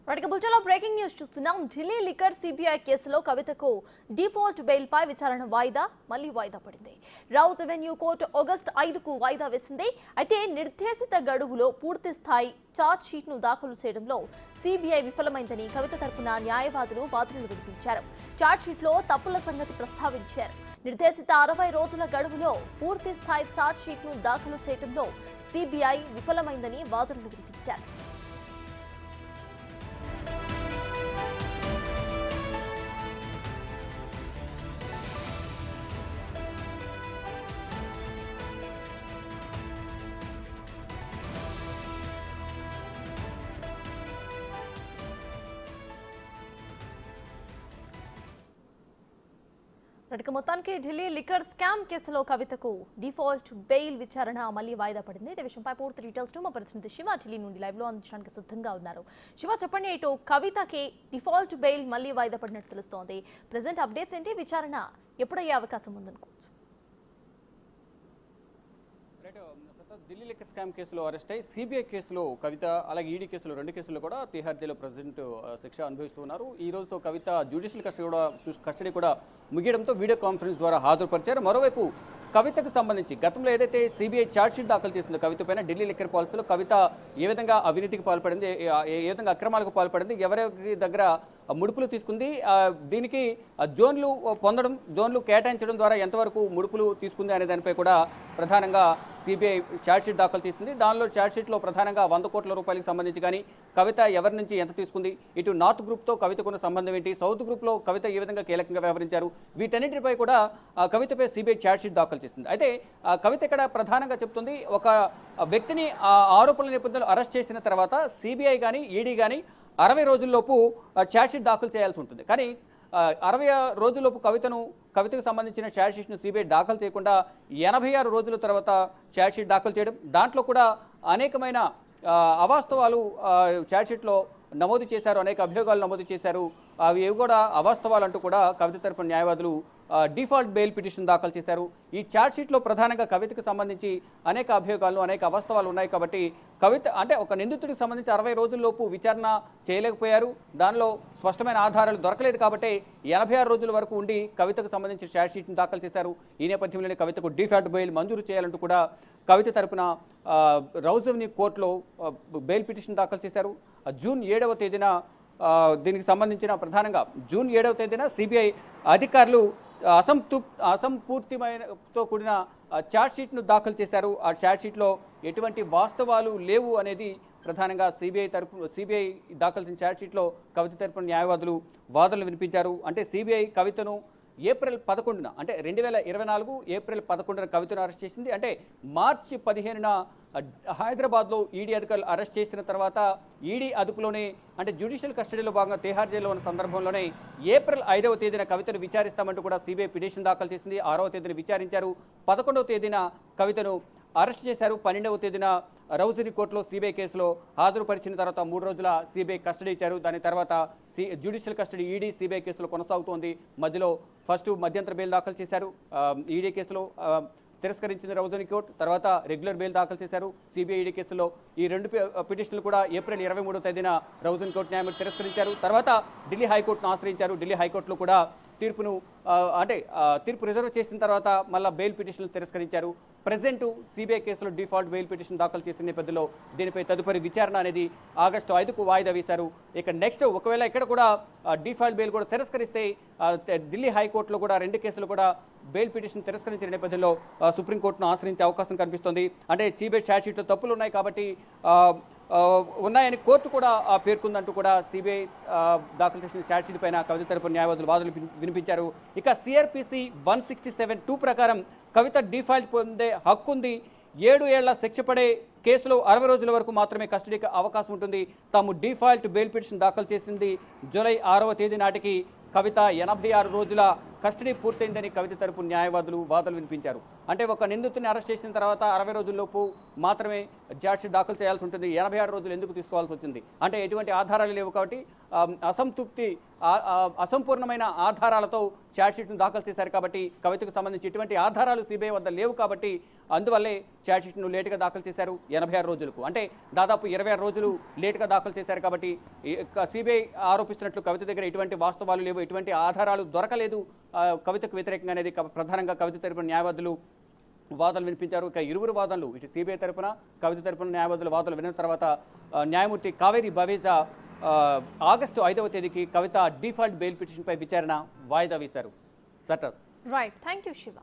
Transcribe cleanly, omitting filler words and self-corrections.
బులెటిన్లో breaking news చూస్తున్నాం. Delhi liquor CBI కేసులో కవితకు డిఫాల్ట్ బెయిల్ పై విచారణ మళ్ళీ వాయిదా పడింది. రౌజ్ అవెన్యూ కోర్టు ఆగస్టు 5కు వాయిదా వేసింది. అయితే నిర్దేశిత గడువులో పూర్తి స్థాయి ఛార్జ్ షీట్ ను దాఖలు చేయడంలో సిబిఐ విఫలమైందని కవిత తరపున న్యాయవాదులు వాదనలు వినిపించారు. ఛార్జ్ షీట్ లో తప్పుల సంగతి ప్రస్తావించారు. నిర్దేశిత 60 రోజుల గడువులో పూర్తి స్థాయి ఛార్జ్ షీట్ ను దాఖలు చేయడంలో సిబిఐ విఫలమైందని వాదనలు వినిపించారు. మొత్తానికి ఢిల్లీ లిక్కర్ స్కామ్ కేసులో కవితకు డిఫాల్ట్ బెయిల్ విచారణ మళ్ళీ వాయిదా పడింది. ఇదే విషయంపై పూర్తి డీటెయిల్స్ మా ప్రతినిధి శివ ఢిల్లీ నుండి లైవ్ లో అందించడానికి సిద్ధంగా ఉన్నారు. శివ, చెప్పండి, ఇటు కవితకి డిఫాల్ట్ బెయిల్ మళ్ళీ వాయిదా పడినట్టు తెలుస్తోంది. ప్రెసెంట్ అప్డేట్స్ ఏంటి? విచారణ ఎప్పుడయ్యే అవకాశం ఉందనుకోవచ్చు? ఢిల్లీ లిక్కర్ స్కామ్ కేసులో అరెస్ట్ అయ్యి సిబిఐ కేసులో కవిత, అలాగే ఈడీ కేసులో 2 కేసులు కూడా తిహార్ జైల్లో ప్రజెంట్ శిక్ష అనుభవిస్తున్నారు. ఈ రోజుతో కవిత జ్యుడిషియల్ కస్టడీ కూడా ముగియడంతో వీడియో కాన్ఫరెన్స్ ద్వారా హాజరుపరిచారు. మరోవైపు కవితకు సంబంధించి గతంలో ఏదైతే సిబిఐ ఛార్జ్షీట్ దాఖలు చేసిందో కవిత పైన ఢిల్లీ లిక్కర్ పాలసీలో కవిత ఏ విధంగా అవినీతికి పాల్పడింది, ఏ విధంగా అక్రమాలకు పాల్పడింది, ఎవరి దగ్గర ముడుపులు తీసుకుంది, దీనికి జోన్లు పొందడం, జోన్లు కేటాయించడం ద్వారా ఎంతవరకు ముడుపులు తీసుకుంది అనే దానిపై కూడా ప్రధానంగా సిబిఐ ఛార్జ్షీట్ దాఖలు చేసింది. దానిలో ఛార్జ్షీట్లో ప్రధానంగా 100 కోట్ల రూపాయలకు సంబంధించి కానీ కవిత ఎవరి నుంచి ఎంత తీసుకుంది, ఇటు నార్త్ గ్రూప్తో కవితకున్న సంబంధం ఏంటి, సౌత్ గ్రూప్లో కవిత ఏ విధంగా కీలకంగా వ్యవహరించారు, వీటన్నిటిపై కూడా కవితపై సిబిఐ ఛార్జ్షీట్ దాఖలు చేసింది. అయితే కవిత ఇక్కడ ప్రధానంగా చెప్తుంది, ఒక వ్యక్తిని ఆరోపణల నేపథ్యంలో అరెస్ట్ చేసిన తర్వాత సిబిఐ కానీ ఈడీ కానీ 60 రోజుల్లోపు ఛార్జ్షీట్ దాఖలు చేయాల్సి ఉంటుంది. కానీ 60 రోజుల్లోపు కవితకు సంబంధించిన ఛార్జ్షీట్ను సిబిఐ దాఖలు చేయకుండా 86 రోజుల తర్వాత ఛార్జ్షీట్ దాఖలు చేయడం, దాంట్లో కూడా అనేకమైన అవాస్తవాలు ఛార్జ్షీట్లో నమోదు చేశారు, అనేక అభియోగాలు నమోదు చేశారు. అవి కూడా అవాస్తవాలు అంటూ కూడా కవిత తరపున న్యాయవాదులు డిఫాల్ట్ బెయిల్ పిటిషన్ దాఖలు చేశారు. ఈ ఛార్జ్షీట్లో ప్రధానంగా కవితకు సంబంధించి అనేక అభియోగాలు, అనేక అవాస్తవాలు ఉన్నాయి కాబట్టి కవిత అంటే ఒక నిందితుడికి సంబంధించి 60 రోజుల్లోపు విచారణ చేయలేకపోయారు. దానిలో స్పష్టమైన ఆధారాలు దొరకలేదు కాబట్టి 86 రోజుల వరకు ఉండి కవితకు సంబంధించిన ఛార్జ్షీట్ను దాఖలు చేశారు. ఈ నేపథ్యంలోనే కవితకు డిఫాల్ట్ బెయిల్ మంజూరు చేయాలంటూ కూడా కవిత తరపున రౌజ్ అవెన్యూ కోర్టులో బెయిల్ పిటిషన్ దాఖలు చేశారు. జూన్ 7వ తేదీన దీనికి సంబంధించిన ప్రధానంగా జూన్ 7వ తేదీన సిబిఐ అధికారులు అసంపూర్తితో కూడిన ఛార్జ్షీట్ను దాఖలు చేశారు. ఆ ఛార్జ్షీట్లో ఎటువంటి వాస్తవాలు లేవు అనేది ప్రధానంగా సిబిఐ దాఖలు చేసిన ఛార్జ్షీట్లో కవిత తరపున న్యాయవాదులు వాదనలు వినిపించారు. అంటే సిబిఐ కవితను ఏప్రిల్ 11న అంటే 2024 ఏప్రిల్ 11న కవితను అరెస్ట్ చేసింది. అంటే మార్చి 15న హైదరాబాద్లో ఈడీ అధికారులు అరెస్ట్ చేసిన తర్వాత ఈడీ అదుపులోనే అంటే జ్యుడిషియల్ కస్టడీలో భాగంగా తిహార్ జైల్లో ఉన్న సందర్భంలోనే ఏప్రిల్ 5వ తేదీన కవితను విచారిస్తామంటూ కూడా సిబిఐ పిటిషన్ దాఖలు చేసింది. 6వ తేదీన విచారించారు. 11వ తేదీన కవితను అరెస్ట్ చేశారు. 12వ తేదీన రౌజ్ అవెన్యూ కోర్టులో సిబిఐ కేసులో హాజరుపరిచిన తర్వాత 3 రోజుల సిబిఐ కస్టడీ ఇచ్చారు. దాని తర్వాత జ్యుడిషియల్ కస్టడీ ఈడీ సిబిఐ కేసులో కొనసాగుతోంది. మధ్యలో ఫస్ట్ మధ్యంతర బెయిల్ దాఖలు చేశారు. ఈడీ కేసులో తిరస్కరించింది రౌజ్ అవెన్యూ కోర్టు. తర్వాత రెగ్యులర్ బెయిల్ దాఖలు చేశారు. సిబిఐ ఈడీ కేసులో ఈ 2 పిటిషన్లు కూడా ఏప్రిల్ 23వ తేదీన రౌజ్ అవెన్యూ కోర్టు న్యాయమూర్తి తిరస్కరించారు. తర్వాత ఢిల్లీ హైకోర్టును ఆశ్రయించారు. ఢిల్లీ హైకోర్టులో కూడా తీర్పు రిజర్వ్ చేసిన తర్వాత మళ్ళీ బెయిల్ పిటిషన్లు తిరస్కరించారు. ప్రెజెంట్ సిబిఐ కేసులో డిఫాల్ట్ బెయిల్ పిటిషన్ దాఖలు చేసిన నేపథ్యంలో దీనిపై తదుపరి విచారణ అనేది ఆగస్టు 5కు వాయిదా వేశారు. ఇక నెక్స్ట్ ఒకవేళ ఇక్కడ కూడా డిఫాల్ట్ బెయిల్ కూడా తిరస్కరిస్తే ఢిల్లీ హైకోర్టులో కూడా 2 కేసులు కూడా బెయిల్ పిటిషన్ తిరస్కరించిన నేపథ్యంలో సుప్రీంకోర్టును ఆశ్రయించే అవకాశం కనిపిస్తుంది. అంటే సిబిఐ ఛార్జ్షీట్లో తప్పులు ఉన్నాయి కాబట్టి ఉన్నాయని కోర్టు కూడా పేర్కొందంటూ కూడా సిబిఐ దాఖలు చేసిన ఛార్జ్షీట్ పైన కవిత తరపున న్యాయవాదులు వాదనలు వినిపించారు. ఇక సిఆర్పిసి 167(2) ప్రకారం కవిత డిఫాల్ట్ పొందే హక్కు ఉంది. 7 ఏళ్ల శిక్ష పడే కేసులో 60 రోజుల వరకు మాత్రమే కస్టడీకి అవకాశం ఉంటుంది. తాము డిఫాల్ట్ బెయిల్ పిటిషన్ దాఖలు చేసింది జూలై 6వ తేదీ నాటికి కవిత 86 రోజుల కస్టడీ పూర్తయిందని కవిత తరపు న్యాయవాదులు వాదనలు వినిపించారు. అంటే ఒక నిందితుడిని అరెస్ట్ చేసిన తర్వాత 60 రోజుల్లోపు మాత్రమే ఛార్జ్షీట్ దాఖలు చేయాల్సి ఉంటుంది. 86 రోజులు ఎందుకు తీసుకోవాల్సి వచ్చింది అంటే ఎటువంటి ఆధారాలు లేవు కాబట్టి అసంపూర్ణమైన ఆధారాలతో ఛార్జ్షీట్ను దాఖలు చేశారు కాబట్టి కవితకు సంబంధించి ఎటువంటి ఆధారాలు సిబిఐ వద్ద లేవు కాబట్టి అందువల్లే ఛార్జ్షీట్ను లేటుగా దాఖలు చేశారు 86 రోజులకు. అంటే దాదాపు 26 రోజులు లేటుగా దాఖలు చేశారు కాబట్టి సిబిఐ ఆరోపిస్తున్నట్లు కవిత దగ్గర ఎటువంటి వాస్తవాలు లేవు, ఎటువంటి ఆధారాలు దొరకలేదు కవితకు వ్యతిరేకంగా అనేది ప్రధానంగా కవిత తరపున న్యాయవాదులు వాదనలు వినిపించారు. ఇక ఇరువురు వాదనలు ఇటు సిబిఐ తరపున కవిత తరపున న్యాయవాదుల వాదనలు విన్న తర్వాత న్యాయమూర్తి కావేరి బవేజా ఆగస్టు 5వ తేదీకి కవిత డిఫాల్ట్ బెయిల్ పిటిషన్పై విచారణ వాయిదా వేశారు. సటస్ రైట్, థ్యాంక్ యూ శివ.